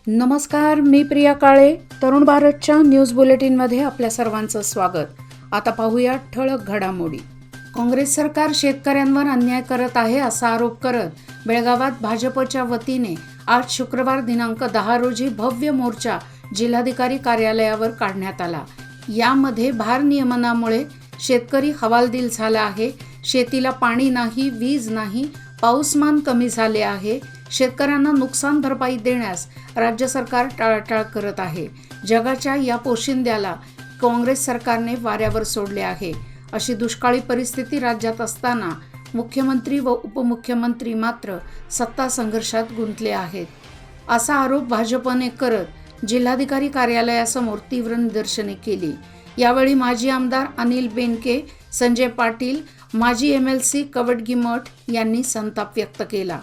नमस्कार, मी प्रिया काळे. तरुण भारतच्या न्यूज बुलेटिनमध्ये आपल्या सर्वांचं स्वागत. आता पाहूया ठळक घडामोडी. काँग्रेस सरकार शेतकऱ्यांवर अन्याय करत आहे असा आरोप करत बेळगावात भाजपच्या वतीने आज शुक्रवार दिनांक 10 रोजी भव्य मोर्चा जिल्हाधिकारी कार्यालयावर काढण्यात आला. यामध्ये भारनियमनामुळे शेतकरी हवालदिल झाला आहे. शेतीला पाणी नाही, वीज नाही, पाऊसमान कमी झाले आहे. शेतकऱ्यांना नुकसान भरपाई देण्यास राज्य सरकार टाळाटाळ करत आहे. जगाच्या या पोशिंद्याला काँग्रेस सरकारने वाऱ्यावर सोडले आहे. अशी दुष्काळी परिस्थिती राज्यात असताना मुख्यमंत्री व उपमुख्यमंत्री मात्र सत्ता संघर्षात गुंतले आहेत, असा आरोप भाजपने करत जिल्हाधिकारी कार्यालयासमोर तीव्र निदर्शने केली. यावेळी माजी आमदार अनिल बेनके, संजय पाटील, माजी MLC कवडगी मठ यांनी संताप व्यक्त केला.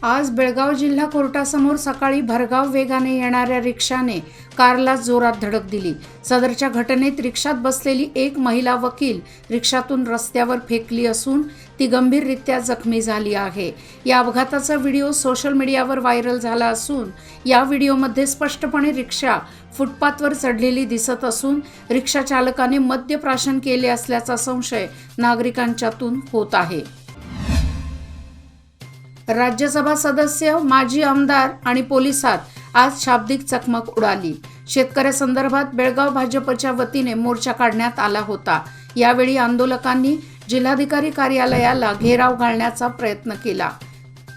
आज बेळगाव जिल्हा कोर्टासमोर सकाळी भरधाव वेगाने येणाऱ्या रिक्षाने कारला जोरात धडक दिली. सदरच्या घटनेत रिक्षात बसलेली एक महिला वकील रिक्षातून रस्त्यावर फेकली असून ती गंभीररित्या जखमी झाली आहे. या अपघाताचा व्हिडिओ सोशल मीडियावर व्हायरल झाला असून या व्हिडिओमध्ये स्पष्टपणे रिक्षा फुटपाथवर चढलेली दिसत असून रिक्षा चालकाने मद्यप्राशन केले असल्याचा संशय नागरिकांच्यातून होत आहे. राज्यसभा सदस्य, माजी आमदार आणि पोलिसात आज शाब्दिक चकमक उडाली. शेतकऱ्यांसंदर्भात बेळगाव भाजपच्या वतीने मोर्चा काढण्यात आला होता. यावेळी आंदोलकांनी जिल्हाधिकारी कार्यालयाला घेराव घालण्याचा प्रयत्न केला.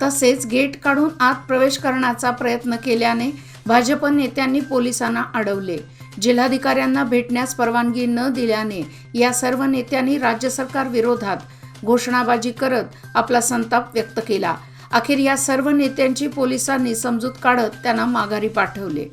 तसेच गेट काढून आत प्रवेश करण्याचा प्रयत्न केल्याने भाजप नेत्यांनी पोलिसांना अडवले. जिल्हाधिकाऱ्यांना भेटण्यास परवानगी न दिल्याने या सर्व नेत्यांनी राज्य सरकार विरोधात घोषणाबाजी करत आपला संताप व्यक्त केला. अखेर या सर्व नेत्यांची पोलिसांनी समजूत काढत त्यांना माघारी पाठवले.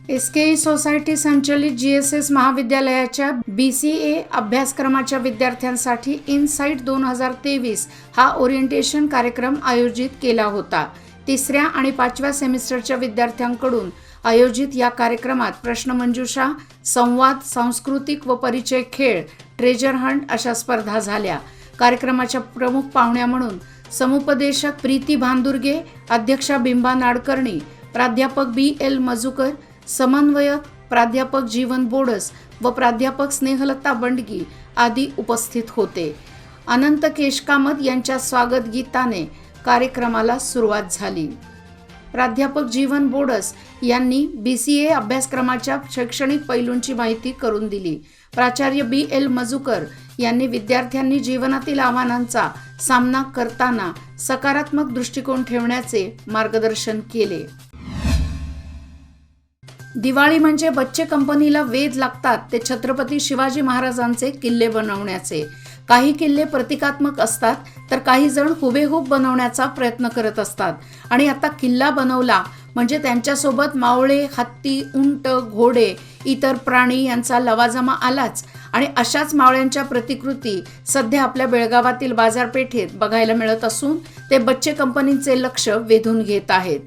SKE सोसायटी संचलित GSS महाविद्यालयाच्या BCA अभ्यासक्रमाच्या विद्यार्थ्यांसाठी इनसाइट 2023 हा ओरिएंटेशन कार्यक्रम आयोजित केला होता. 3ऱ्या आणि 5व्या सेमिस्टरच्या विद्यार्थ्यांकडून आयोजित या कार्यक्रमात प्रश्नमंजुषा, संवाद, सांस्कृतिक व परिचय खेळ, ट्रेजर हंट अशा स्पर्धा झाल्या. कार्यक्रमाच्या प्रमुख पाहुण्या म्हणून समुपदेशक प्रीती भांदुर्गे, अध्यक्षा बिंबा नाडकर्णी, प्राध्यापक BL मजुकर, समन्वयक प्राध्यापक जीवन बोडस व प्राध्यापक स्नेहलता बंडगी आदी उपस्थित होते. अनंत केशकामत यांच्या स्वागत गीताने कार्यक्रमाला सुरुवात झाली. प्राध्यापक जीवन बोडस यांनी BCA अभ्यासक्रमाच्या शैक्षणिक पैलूंची माहिती करून दिली. प्राचार्य BL मजुकर यांनी विद्यार्थ्यांनी जीवनातील आव्हानांचा सामना करताना सकारात्मक दृष्टिकोन ठेवण्याचे मार्गदर्शन केले. दिवाळी म्हणजे बच्चे कंपनीला वेध लागतात ते छत्रपती शिवाजी महाराजांचे किल्ले बनवण्याचे. काही किल्ले प्रतिकात्मक असतात तर काही जण हुबेहूब बनवण्याचा प्रयत्न करत असतात. आणि आता किल्ला बनवला म्हणजे त्यांच्यासोबत मावळे, हत्ती, उंट, घोडे, इतर प्राणी यांचा लवाजमा आलाच. आणि अशाच मावळ्यांच्या प्रतिकृती सध्या आपल्या बेळगावातील बाजारपेठेत बघायला मिळत असून ते बच्चे कंपनीचे लक्ष वेधून घेत आहेत.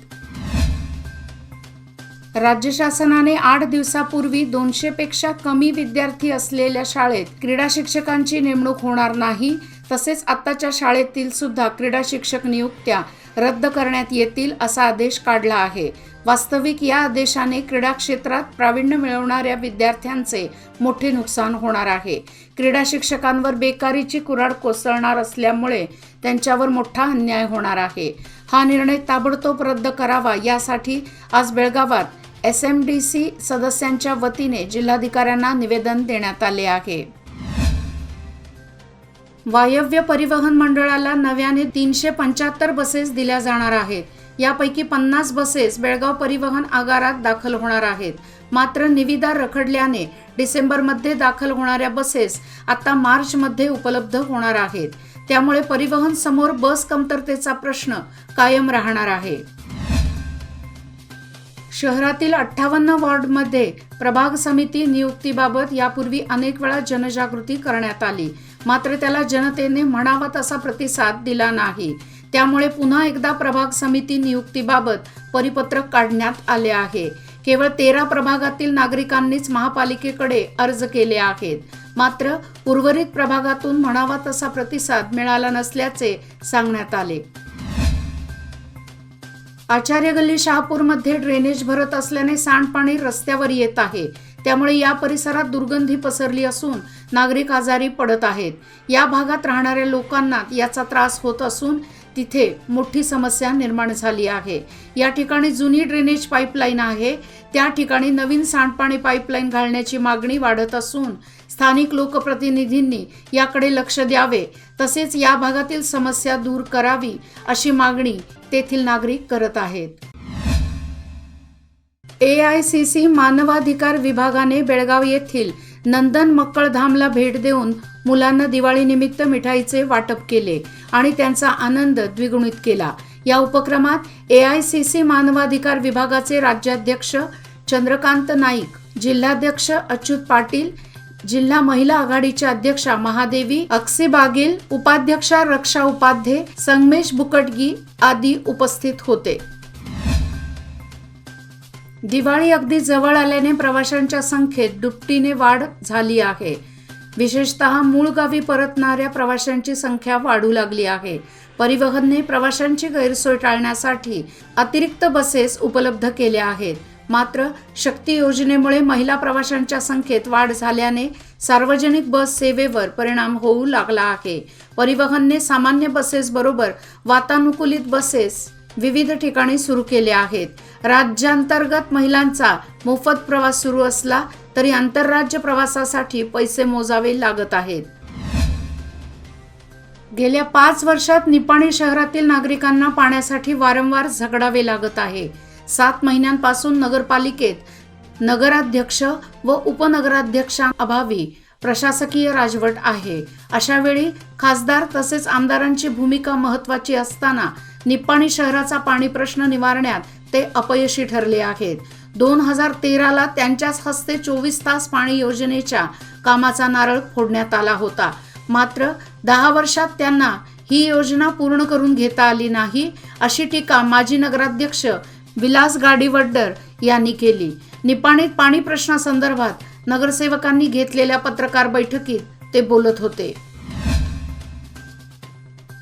राज्य शासनाने 8 दिवसापूर्वी 200 पेक्षा कमी विद्यार्थी असलेल्या शाळेत क्रीडा शिक्षकांची नेमणूक होणार नाही. तसेच आत्ताच्या शाळेतील सुद्धा क्रीडा शिक्षक नियुक्त्या रद्द करण्यात येतील असा आदेश काढला आहे. वास्तविक या आदेशाने क्रीडा क्षेत्रात प्रावीण्य मिळवणाऱ्या विद्यार्थ्यांचे मोठे नुकसान होणार आहे. क्रीडा शिक्षकांवर बेकारीची कुऱ्हाड कोसळणार असल्यामुळे त्यांच्यावर मोठा अन्याय होणार आहे. हा निर्णय ताबडतोब रद्द करावा यासाठी आज बेळगावात SMDC सदस्यांच्या वतीने जिल्हाधिकाऱ्यांना निवेदन देण्यात आले आहे. वायव्य परिवहन मंडळाला नव्याने 375 बसेस दिल्या जाणार आहेत. यापैकी 50 बसेस बेळगाव परिवहन आगारात दाखल होणार आहेत. मात्र निविदा रखडल्याने डिसेंबरमध्ये दाखल होणाऱ्या बसेस आता मार्चमध्ये उपलब्ध होणार आहेत. त्यामुळे परिवहन समोर बस कमतरतेचा प्रश्न कायम राहणार आहे. शहरातील 58 वॉर्डमध्ये प्रभाग समिती नियुक्तीबाबत यापूर्वी अनेक वेळा जनजागृती करण्यात आली. मात्र त्याला जनतेने म्हणावा तसा प्रतिसाद दिला नाही. त्यामुळे पुन्हा एकदा प्रभाग समिती नियुक्तीबाबत परिपत्रक काढण्यात आले आहे. केवळ 13 प्रभागातील नागरिकांनीच महापालिकेकडे अर्ज केले आहेत. मात्र उर्वरित प्रभागातून म्हणावा तसा प्रतिसाद मिळाला नसल्याचे सांगण्यात आले. आचार्य गल्ली शहापूरमध्ये ड्रेनेज भरत असल्याने सांडपाणी रस्त्यावर येत आहे. त्यामुळे या परिसरात दुर्गंधी पसरली असून नागरिक आजारी पडत आहेत. या भागात राहणाऱ्या लोकांना याचा त्रास होत असून तिथे मोठी समस्या निर्माण झाली आहे. या ठिकाणी जुनी ड्रेनेज पाईपलाईन आहे. त्या ठिकाणी नवीन सांडपाणी पाईपलाईन घालण्याची मागणी वाढत असून स्थानिक लोकप्रतिनिधींनी याकडे लक्ष द्यावे, तसेच या भागातील समस्या दूर करावी अशी मागणी तेथील नागरिक करत आहेत. AICC मानवाधिकार विभागाने बेळगाव येथील नंदन मक्कळधामला भेट देऊन मुलांना दिवाळीनिमित्त मिठाईचे वाटप केले आणि त्यांचा आनंद द्विगुणित केला. या उपक्रमात AICC मानवाधिकार विभागाचे राज्याध्यक्ष चंद्रकांत नाईक, जिल्हाध्यक्ष अच्युत पाटील, जिल्हा महिला आघाडीच्या अध्यक्षा महादेवी अक्से बागेल, उपाध्यक्षा रक्षा उपाध्ये, संगमेश बुकटगी आदी उपस्थित होते. दिवाळी अगदी जवळ आल्याने प्रवाशांच्या संख्येत दुपटीने वाढ झाली आहे. विशेषतः मूळ गावी परतणाऱ्या प्रवाशांची संख्या वाढू लागली आहे. परिवहनने प्रवाशांची गैरसोय टाळण्यासाठी अतिरिक्त बसेस उपलब्ध केल्या आहेत. मात्र शक्ती योजनेमुळे महिला प्रवाशांच्या संख्येत वाढ झाल्याने सार्वजनिक बस सेवेवर परिणाम होऊ लागला आहे. परिवहनने सामान्य बसेस बरोबर वातानुकूलित बसेस विविध ठिकाणी सुरू केले आहेत. राज्यांतर्गत महिलांचा मोफत प्रवास सुरू असला तरी आंतरराज्य प्रवासासाठी पैसे मोजावे लागत आहेत. गेल्या 5 वर्षात निपाणी शहरातील नागरिकांना पाण्यासाठी वारंवार झगडावे लागत आहे. 7 महिन्यांपासून नगरपालिकेत नगराध्यक्ष व उपनगराध्यक्षांअभावी प्रशासकीय राजवट आहे. अशा वेळी खासदार तसेच आमदारांची भूमिका महत्त्वाची असताना निपाणी शहराचा पाणी प्रश्न निवारण्यात ते अपयशी ठरले आहेत. 2013ला त्यांच्याच हस्ते 24 तास पाणी योजनेच्या कामाचा नारळ फोडण्यात आला होता. मात्र 10 वर्षात त्यांना ही योजना पूर्ण करून घेता आली नाही, अशी टीका माजी नगराध्यक्ष विलास गाडीवड्डर यांनी केली. निपाणीत पाणी प्रश्नासंदर्भात नगरसेवकांनी घेतलेल्या पत्रकार बैठकीत ते बोलत होते.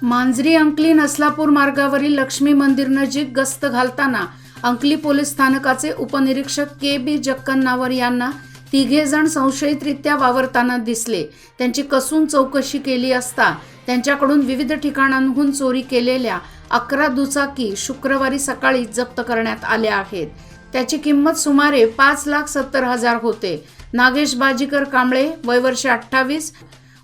मांजरी अंकली नसलापूर मार्गावरील लक्ष्मी मंदिर नजीक गस्त घालताना अंकली पोलीस स्थानकाचे उपनिरीक्षक KB जक्कन्नावर यांना 3 जण संशयितरित्या वावरताना दिसले. त्यांची कसून चौकशी केली असता त्यांच्याकडून विविध ठिकाणांहून चोरी केलेल्या 11 दुचाकी शुक्रवारी सकाळी जप्त करण्यात आल्या आहेत. त्याची किंमत सुमारे 5,70,000 होते. नागेश बाजीकर कांबळे वय वर्षे 28,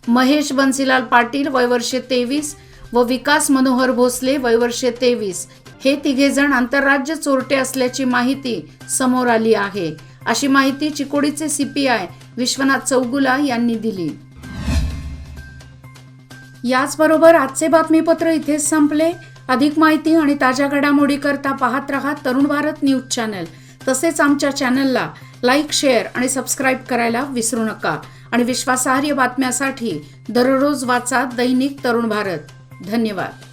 महेश बन्सीलाल पाटील वय वर्षे 23 व विकास मनोहर भोसले वय वर्षे 23 हे 3 जण आंतरराज्य चोरटे असल्याची माहिती समोर आली आहे. अशी माहिती चिकोडीचे CPI विश्वनाथ चौगुला यांनी दिली. याचबरोबर आजचे बातमीपत्र इथेच संपले. अधिक माहिती आणि ताज्या घडामोडी करता पाहत रहा तरुण भारत न्यूज चॅनल. तसेच आमच्या चॅनलला लाईक, शेअर आणि सबस्क्राईब करायला विसरू नका. आणि विश्वासार्ह बातम्यासाठी दररोज वाचा दैनिक तरुण भारत. धन्यवाद.